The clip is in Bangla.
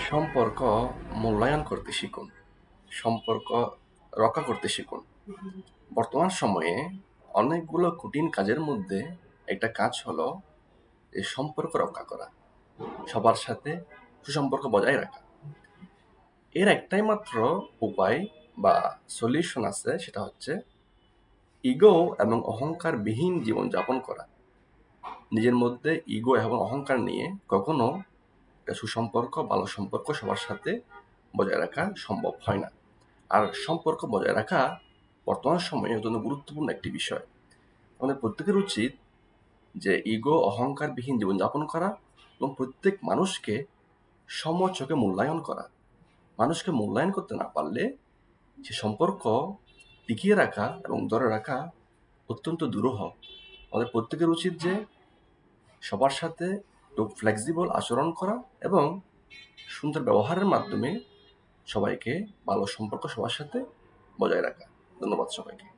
সম্পর্ক মূল্যায়ন করতে শিখুন। সম্পর্ক রক্ষা করতে শিখুন। বর্তমান সময়ে অনেকগুলো কঠিন কাজের মধ্যে একটা কাজ হলো এই সম্পর্ক রক্ষা করা, সবার সাথে সুসম্পর্ক বজায় রাখা। এর একটাই মাত্র উপায় বা সলিউশন আছে, সেটা হচ্ছে ইগো এবং অহংকারবিহীন জীবনযাপন করা। নিজের মধ্যে ইগো এবং অহংকার নিয়ে কখনো একটা সুসম্পর্ক, ভালো সম্পর্ক সবার সাথে বজায় রাখা সম্ভব হয় না। আর সম্পর্ক বজায় রাখা বর্তমান সময়ে অত্যন্ত গুরুত্বপূর্ণ একটি বিষয়। আমাদের প্রত্যেকের উচিত যে ইগো অহংকারবিহীন জীবনযাপন করা এবং প্রত্যেক মানুষকে সমচোখে মূল্যায়ন করা। মানুষকে মূল্যায়ন করতে না পারলে সে সম্পর্ক টিকিয়ে রাখা এবং ধরে রাখা অত্যন্ত দুরূহ। আমাদের প্রত্যেকের উচিত যে সবার সাথে একটু ফ্লেক্সিবল আচরণ করা এবং সুন্দর ব্যবহারের মাধ্যমে সবাইকে ভালো সম্পর্ক সবার সাথে বজায় রাখা। ধন্যবাদ সবাইকে।